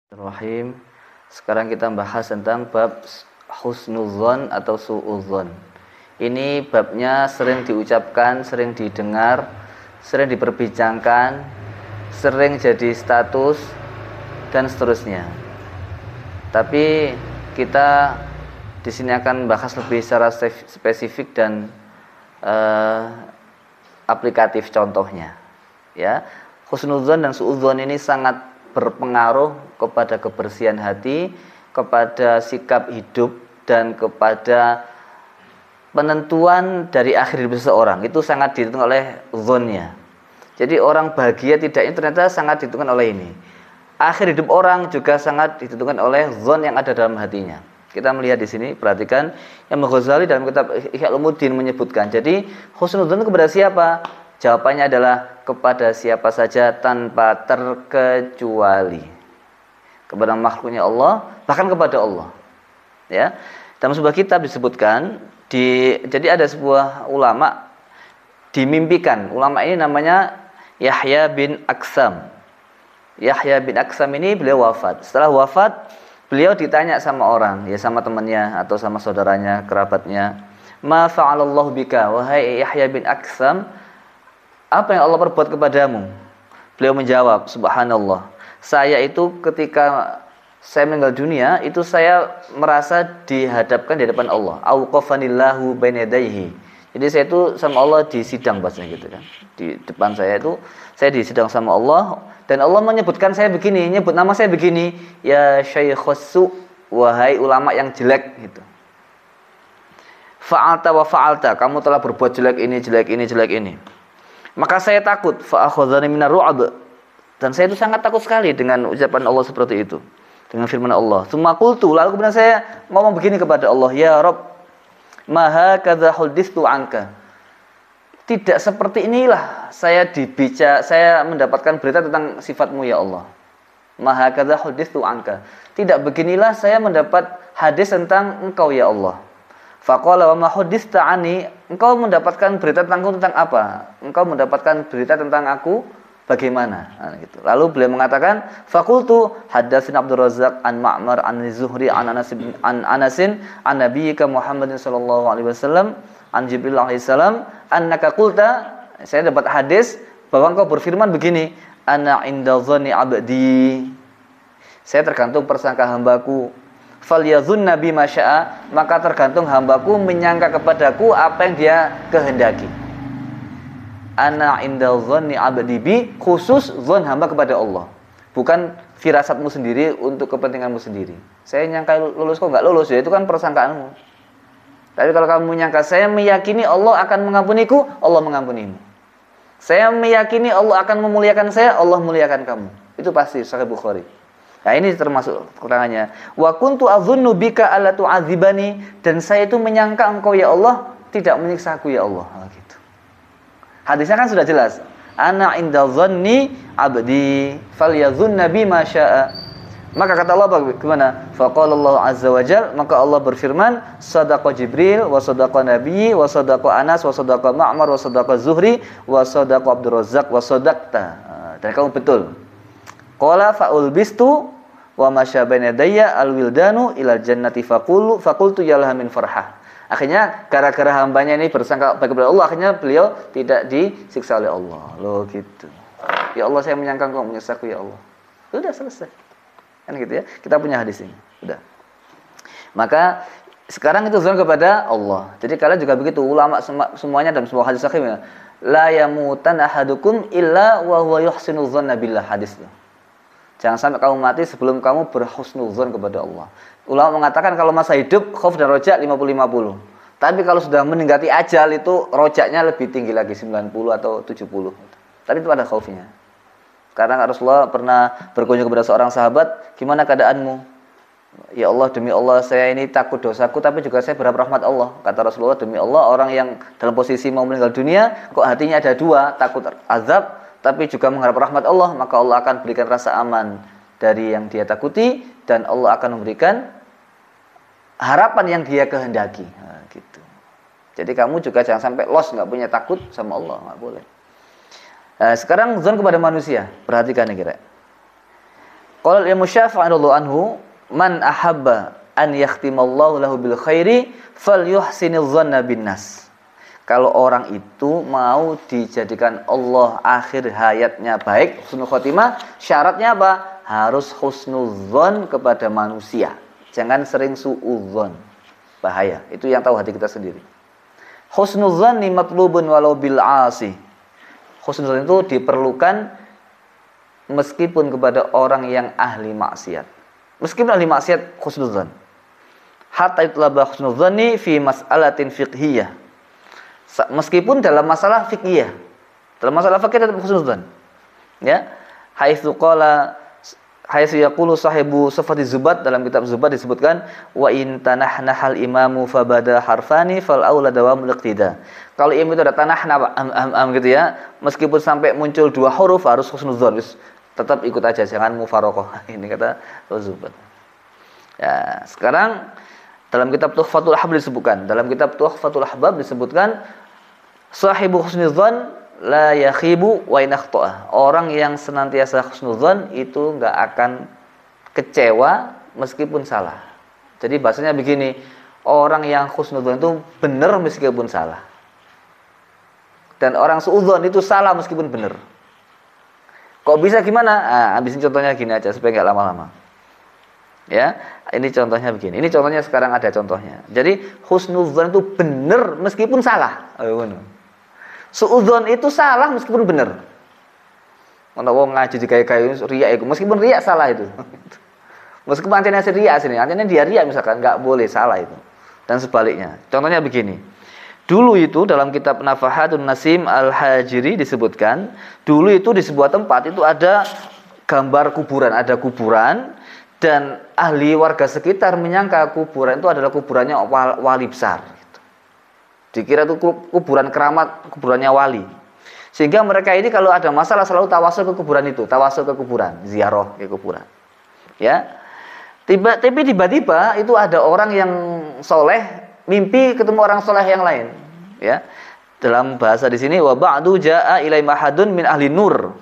Bismillahirrahmanirrahim. Sekarang kita bahas tentang bab husnudzon atau suudzon. Ini babnya sering diucapkan, sering didengar, sering diperbincangkan, sering jadi status dan seterusnya. Tapi kita di sini akan bahas lebih secara spesifik dan aplikatif contohnya. Ya, husnudzon dan suudzon ini sangat berpengaruh kepada kebersihan hati, kepada sikap hidup, dan kepada penentuan dari akhir hidup seseorang. Itu sangat ditentukan oleh zonnya. Jadi orang bahagia tidaknya ternyata sangat ditentukan oleh ini. Akhir hidup orang juga sangat ditentukan oleh zon yang ada dalam hatinya. Kita melihat di sini, perhatikan Imam Ghazali dalam kitab Ihya Ulumuddin menyebutkan. Jadi husnudzon kepada siapa? Jawabannya adalah kepada siapa saja tanpa terkecuali. Kepada makhluknya Allah, bahkan kepada Allah. Ya. Dalam sebuah kitab disebutkan, jadi ada sebuah ulama dimimpikan. Ulama ini namanya Yahya bin Aksam. Yahya bin Aksam ini beliau wafat. Setelah wafat, beliau ditanya sama orang, ya sama temannya atau sama saudaranya, kerabatnya, "Ma fa'alallahu bika, wahai Yahya bin Aksam, apa yang Allah perbuat kepadamu?" Beliau menjawab, "Subhanallah, saya itu ketika saya meninggal dunia, itu saya merasa dihadapkan di hadapan Allah. Auqafanillahu baina yadayhi." Jadi saya itu sama Allah disidang bahasanya gitu kan. Di depan saya itu saya disidang sama Allah dan Allah menyebutkan saya begini, nyebut nama saya begini, "Ya Syaikhussu, wahai ulama yang jelek," gitu. "Fa'alta wa fa'alta, kamu telah berbuat jelek ini, jelek ini, jelek ini." Maka saya takut, fa akhadhani minar ru'b, dan saya itu sangat takut sekali dengan ucapan Allah seperti itu, dengan firman Allah. Tsumma qultu, lalu kemudian saya ngomong begini kepada Allah, "Ya Rabb, ma hakadza huddithu anka." Tidak seperti inilah saya mendapatkan berita tentang sifat-Mu ya Allah. Ma hakadza huddithu anka. Tidak beginilah saya mendapat hadis tentang Engkau ya Allah. Faqala wa ma hudditsta ani, engkau mendapatkan berita tentangku tentang apa? Engkau mendapatkan berita tentang aku bagaimana? Nah, gitu. Lalu beliau mengatakan, faqultu haddatsana Abdul Razzaq an Ma'mar an Zuhri an Anasin an nabiyyika Muhammadin sallallahu alaihi wasallam an Jibril alaihi salam annaka qulta, saya dapat hadis bahwa engkau berfirman begini, "Ana inda dhanni abdi." Saya tergantung persangka hambaku. "Falyadhun nabi masya'a," maka tergantung hambaku menyangka kepadaku apa yang dia kehendaki. Ana inda dhanni abdi bi, khusus zon hamba kepada Allah, bukan firasatmu sendiri untuk kepentinganmu sendiri. Saya nyangka lulus kok nggak lulus, ya itu kan persangkaanmu. Tapi kalau kamu menyangka saya meyakini Allah akan mengampuniku, Allah mengampunimu. Saya meyakini Allah akan memuliakan saya, Allah muliakan kamu. Itu pasti Sahih Bukhari. Nah, ini termasuk keterangannya. Wa kuntu adzunnu bika alla tu'adzibani, dan saya itu menyangka engkau ya Allah tidak menyiksaku ya Allah. Nah, gitu. Hadisnya kan sudah jelas. Ana inda dhanni abdi falyadhunna bima syaa. Maka kata Allah bagaimana? Faqala Allah azza wa jalla, maka Allah berfirman, "Shadaqa Jibril wa shadaqa Nabi wa shadaqa Anas wa shadaqa Ma'mar wa shadaqa Zuhri wa shadaqa Abdul Razzaq wa shadaqta." Dan kamu betul. Qala fa'ulbistu wa masya baina yadayya alwildanu ilal jannati faqultu yalaha min farhah. Akhirnya gara-gara hambanya ini bersangka baik kepada Allah, akhirnya beliau tidak disiksa oleh Allah. Loh gitu. Ya Allah, saya menyangka Engkau menyiksaku ya Allah. Sudah selesai. Kan gitu ya. Kita punya hadis ini. Sudah. Maka sekarang itu zon kepada Allah. Jadi kalian juga begitu, ulama semuanya dalam sebuah hadis sahih, la yamutan ahadukum illa wa huwa yuhsinu dzanna billah, hadis itu. Jangan sampai kamu mati sebelum kamu berhusnudzon kepada Allah. Ulama mengatakan kalau masa hidup khauf dan roja 50-50. Tapi kalau sudah meninggali ajal itu rojaknya lebih tinggi lagi, 90 atau 70. Tapi itu ada khaufnya. Karena Rasulullah pernah berkunjung kepada seorang sahabat, "Gimana keadaanmu?" "Ya Allah, demi Allah saya ini takut dosaku, tapi juga saya berharap rahmat Allah." Kata Rasulullah, "Demi Allah, orang yang dalam posisi mau meninggal dunia kok hatinya ada dua, takut azab tapi juga mengharap rahmat Allah, maka Allah akan berikan rasa aman dari yang dia takuti dan Allah akan memberikan harapan yang dia kehendaki." Nah, gitu. Jadi kamu juga jangan sampai lost, nggak punya takut sama Allah, nggak boleh. Sekarang zon kepada manusia, perhatikan nih kira. Qala Imam Syafi'i radhiyallahu anhu, man ahabba an yakhtimallahu lahu bil khairi falyuhsiniz dzanna bin nas. Kalau orang itu mau dijadikan Allah akhir hayatnya baik, husnul khotimah, syaratnya apa? Harus husnudzon kepada manusia. Jangan sering suudzon. Bahaya. Itu yang tahu hati kita sendiri. Husnudzon ni matlubun walau bil asi. Husnudzon itu diperlukan meskipun kepada orang yang ahli maksiat. Meskipun ahli maksiat, husnudzon. Hatta itlaba husnudzoni fi mas'alatin fiqhiyah. Meskipun dalam masalah fikih, dalam masalah fikih tetap husnudzon. Ya, haitsu yaqulu sahibu Sifati Zubat, dalam kitab Zubat disebutkan wa in tanahnahal imamu fabada harfani fal aula dawamul iqtida. Kalau imam itu ada tanahna gitu ya, meskipun sampai muncul 2 huruf harus husnudzon, tetap ikut aja, jangan mufaraqah. Ini kata Zubat. Ya, sekarang dalam kitab Tuhfatul Ahbab disebutkan, dalam kitab Tuhfatul Ahbab disebutkan sahibu husnudzon la yakhibu wa in akhta'a. Orang yang senantiasa husnudzon itu enggak akan kecewa meskipun salah. Jadi bahasanya begini, orang yang husnudzon itu benar meskipun salah. Dan orang suudzon itu salah meskipun benar. Kok bisa gimana? Habisin contohnya gini aja supaya enggak lama-lama. Ya, ini contohnya begini. Ini contohnya sekarang ada contohnya. Jadi husnudzon itu benar meskipun salah. Suudzon itu salah meskipun benar. Ono wong ngaji digawe-gawe riya itu, meskipun riya salah itu. Meskipun anjene riya sini, anjene dia riya misalkan enggak boleh salah itu. Dan sebaliknya. Contohnya begini. Dulu itu dalam kitab Nafahatun Nasim Al-Hajiri disebutkan, dulu itu di sebuah tempat itu ada gambar kuburan, ada kuburan. Dan ahli warga sekitar menyangka kuburan itu adalah kuburannya wali besar. Gitu. Dikira itu kuburan keramat, kuburannya wali. Sehingga mereka ini kalau ada masalah selalu tawasul ke kuburan itu, tawasul ke kuburan, ziarah ke kuburan. Ya, tapi tiba-tiba itu ada orang yang soleh mimpi ketemu orang soleh yang lain. Ya, dalam bahasa di sini wa ba'du jaa ilai mahadun min ahli nur.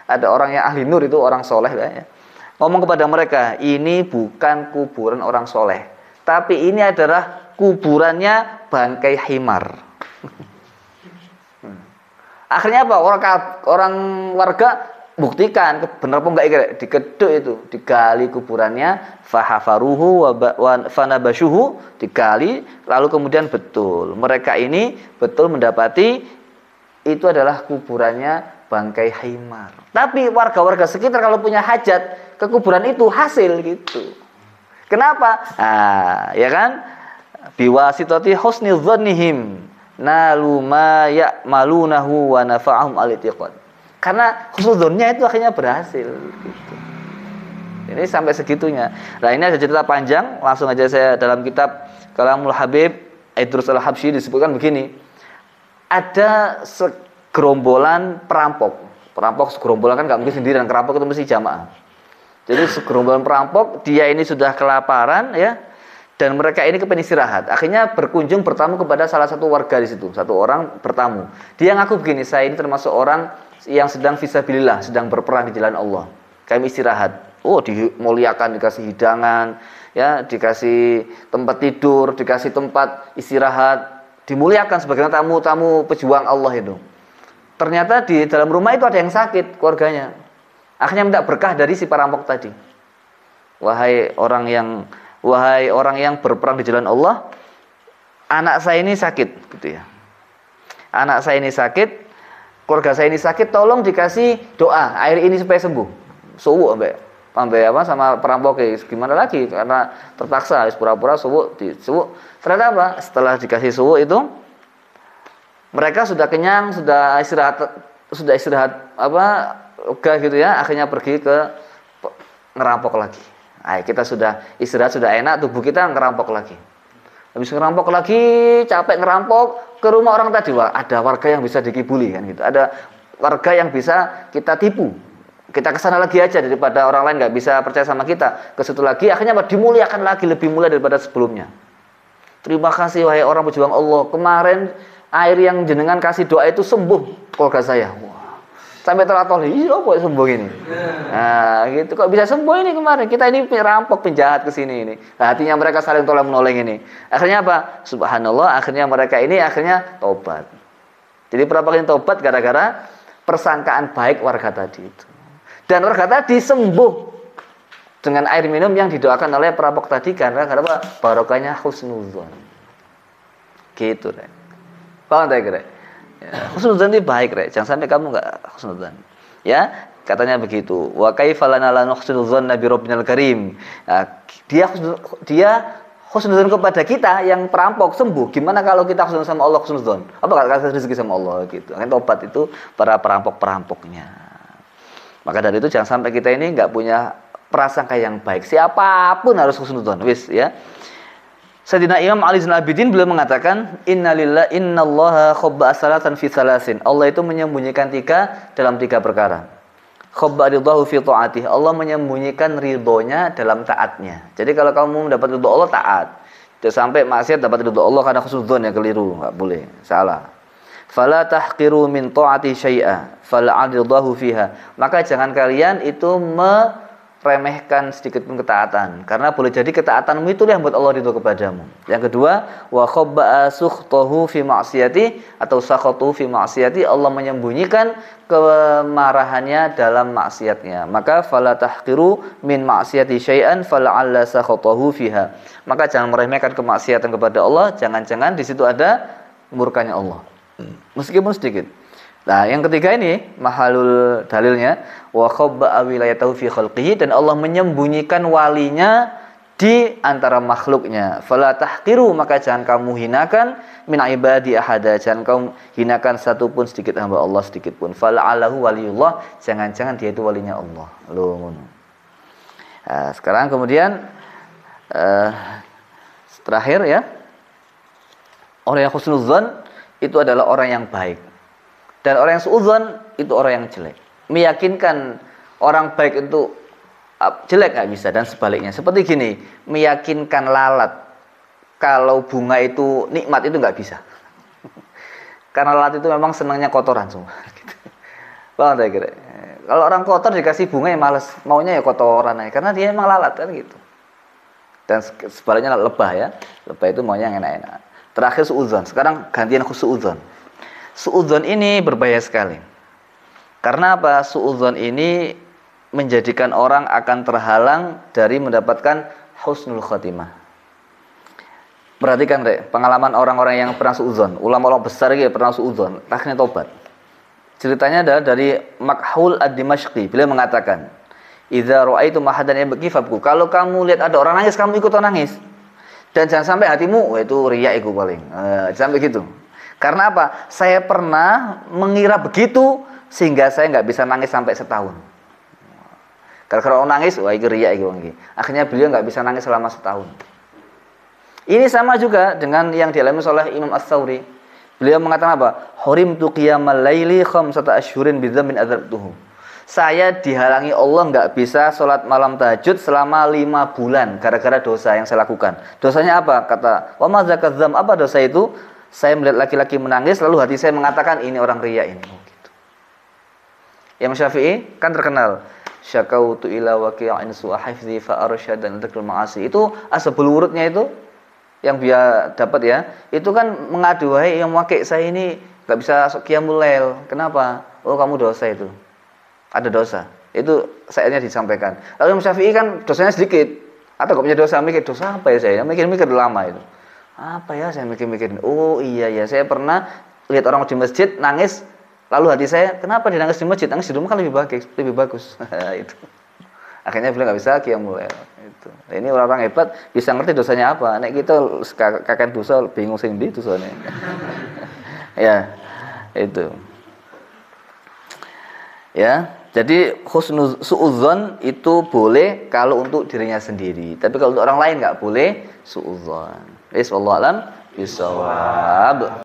Ada orang yang ahli nur itu orang soleh ya. Ngomong kepada mereka, ini bukan kuburan orang soleh, tapi ini adalah kuburannya bangkai himar. Akhirnya apa? Orang warga buktikan benar apa enggak dikeduk itu, digali kuburannya, fahafaruhu wa fanabashuhu, digali, lalu kemudian betul mereka ini betul mendapati itu adalah kuburannya bangkai himar. Tapi warga-warga sekitar kalau punya hajat ke kuburan itu hasil gitu. Kenapa? Ya kan? Biwasitati husni dzannihim nalu ma ya'malunahu wa nafa'ahum al-i'tiqad. Karena husnudzonnya itu akhirnya berhasil gitu. Ini sampai segitunya. Nah, ini ada cerita panjang, langsung aja saya dalam kitab Kalamul Habib Idrus Al-Habsyi disebutkan begini. Ada segerombolan perampok. Perampok segerombolan kan enggak mungkin sendirian, perampok itu mesti jamaah. Jadi segerombolan perampok, dia ini sudah kelaparan ya, dan mereka ini kepengen istirahat. Akhirnya berkunjung bertamu kepada salah satu warga di situ, satu orang bertamu. Dia ngaku begini, saya ini termasuk orang yang sedang fisabilillah, sedang berperang di jalan Allah. Kami istirahat. Oh, dimuliakan, dikasih hidangan, ya, dikasih tempat tidur, dikasih tempat istirahat, dimuliakan sebagai tamu-tamu pejuang Allah itu. Ternyata di dalam rumah itu ada yang sakit keluarganya. Akhirnya minta berkah dari si perampok tadi. Wahai orang yang berperang di jalan Allah, anak saya ini sakit, gitu ya. Anak saya ini sakit, keluarga saya ini sakit, tolong dikasih doa air ini supaya sembuh. Suwuk sampai apa sama perampok, gimana lagi? Karena terpaksa harus pura-pura suwuk. Ternyata apa? Setelah dikasih suwuk itu, mereka sudah kenyang, sudah istirahat apa, lega gitu ya, akhirnya pergi ke ngerampok lagi. Kita sudah istirahat, sudah enak, tubuh kita ngerampok lagi. Habis ngerampok lagi, capek ngerampok, ke rumah orang tadi, wah, ada warga yang bisa dikibuli kan gitu. Ada warga yang bisa kita tipu. Kita kesana lagi aja daripada orang lain nggak bisa percaya sama kita. Ke situ lagi, akhirnya dimuliakan lagi, lebih mulia daripada sebelumnya. Terima kasih wahai orang pejuang Allah. Kemarin air yang jenengan kasih doa itu sembuh keluarga saya. Wah, Sampai telatol, iya kok sembuh ini. Nah, gitu kok bisa sembuh ini kemarin. Kita ini perampok, penjahat ke sini ini. Nah, hatinya mereka saling tolong menolong ini. Akhirnya apa? Subhanallah, akhirnya mereka ini akhirnya tobat. Jadi perampok ini tobat gara-gara persangkaan baik warga tadi itu. Dan warga tadi sembuh dengan air minum yang didoakan oleh perampok tadi karena apa? Barokahnya husnuzon. Gitu, Rek. Paham tak, Rek? Ya, husnuzan itu baik, Rek. Jangan sampai kamu enggak husnuzan. Ya, katanya begitu. Wa kaifa lana la nuhsinuzanna bi rabbinal karim. Nah, dia husnuzan kepada kita yang perampok sembuh. Gimana kalau kita husnuzan sama Allah husnuzan? Apa kata rezeki sama Allah gitu. Kan tobat itu para perampok-perampoknya. Maka dari itu jangan sampai kita ini enggak punya prasangka yang baik. Siapapun harus husnuzan, wis ya. Sayyidina Imam Ali Zainal Abidin beliau mengatakan innallaha khabba salatan fi salasin. Allah itu menyembunyikan 3 dalam 3 perkara. Khabba ridahu fi ta'atih. Allah menyembunyikan ridhonya dalam taatnya. Jadi kalau kamu mendapat ridho Allah taat. Jangan sampai maksiat dapat ridho Allah karena husnudzon ya keliru, enggak boleh. Salah. Fala tahqiru min ta'ati syai'a fal'ad ridahu fiha. Maka jangan kalian itu remehkan sedikit pun ketaatan, karena boleh jadi ketaatanmu itu yang buat Allah ridho kepadamu. Yang kedua, wa khabba'a sukhtahu fi ma'siyati atau sakhatuhu fi ma'siyati. Allah menyembunyikan kemarahannya dalam maksiatnya. Maka fala tahqiru min ma'siyati syai'an fala'alla sakhatahu fiha. Maka jangan meremehkan kemaksiatan kepada Allah, jangan-jangan di situ ada murkanya Allah. Meskipun sedikit. Nah, yang ketiga ini mahalul dalilnya wa khabba'a wilayatahu fi khalqihi, dan Allah menyembunyikan walinya di antara makhluknya. Fala tahqiru, maka jangan kamu hinakan min ibadi ahada, jangan kamu hinakan satu pun sedikit hamba Allah sedikit pun. Fala'alahu waliyullah, jangan-jangan dia itu walinya Allah. Loh. Nah, sekarang kemudian terakhir ya. Orang yang husnudzon itu adalah orang yang baik. Dan orang yang suudzon itu orang yang jelek. Meyakinkan orang baik itu jelek nggak bisa, dan sebaliknya. Seperti gini, meyakinkan lalat kalau bunga itu nikmat itu nggak bisa. Karena lalat itu memang senangnya kotoran semua. Paham tak kira? Kalau orang kotor dikasih bunga ya males, maunya ya kotoran aja. Karena dia memang lalat kan gitu. Dan sebaliknya lebah ya. Lebah itu maunya yang enak-enak. Terakhir suudzon. Sekarang gantian suudzon. Suudzon ini berbahaya sekali. Karena apa? Suudzon ini menjadikan orang akan terhalang dari mendapatkan husnul khotimah. Perhatikan, Rek, pengalaman orang-orang yang pernah suudzon. Ulama-ulama besar gitu pernah suudzon, akhirnya tobat. Ceritanya adalah dari Makhul ad-Dimashqi. Beliau mengatakan, "Idza ra'aitum ahadan yabki fabku." Kalau kamu lihat ada orang nangis, kamu ikut nangis. Dan jangan sampai hatimu, itu riya itu paling. Sampai gitu. Karena apa? Saya pernah mengira begitu sehingga saya nggak bisa nangis sampai setahun. Karena orang nangis, wah itu riya itu. Akhirnya beliau nggak bisa nangis selama setahun. Ini sama juga dengan yang dialami oleh Imam As-Sawri. Beliau mengatakan apa? Hurimtu qiyamal laili khamsata asyhurin bidzambin adzabtuhu. Saya dihalangi Allah nggak bisa sholat malam tahajud selama 5 bulan gara-gara dosa yang saya lakukan. Dosanya apa? Kata, wa ma zakadzam, apa dosa itu? Saya melihat laki-laki menangis, lalu hati saya mengatakan ini orang riya ini. Gitu. Imam Syafi'i kan terkenal, syakautu ila waqi'in su'a hifzi fa arsyadan dzikr ma'asi. Itu asbabul wurudnya itu yang dia dapat ya. Itu kan mengadu, "Wahai yang Waqi', saya ini enggak bisa qiyamul lail." Kenapa? Oh, kamu dosa itu. Ada dosa. Itu sayanya disampaikan. Lalu Imam Syafi'i kan dosanya sedikit. Atau enggak punya dosa, mikir dosa apa ya saya? Mikir-mikir lama itu. Apa ya saya mikir-mikir, oh iya ya, saya pernah lihat orang di masjid nangis, lalu hati saya, kenapa dia nangis di masjid? Nangis di rumah kan lebih bagus. Itu. Akhirnya beliau nggak bisa qiyamul lail. Itu. Nah, ini orang-orang hebat bisa ngerti dosanya apa. Nek kita kakek dosa bingung sing ndi dosane. Ya, itu. Ya, jadi suudzon itu boleh kalau untuk dirinya sendiri, tapi kalau untuk orang lain nggak boleh suudzon. Wallahu a'lam bishawab.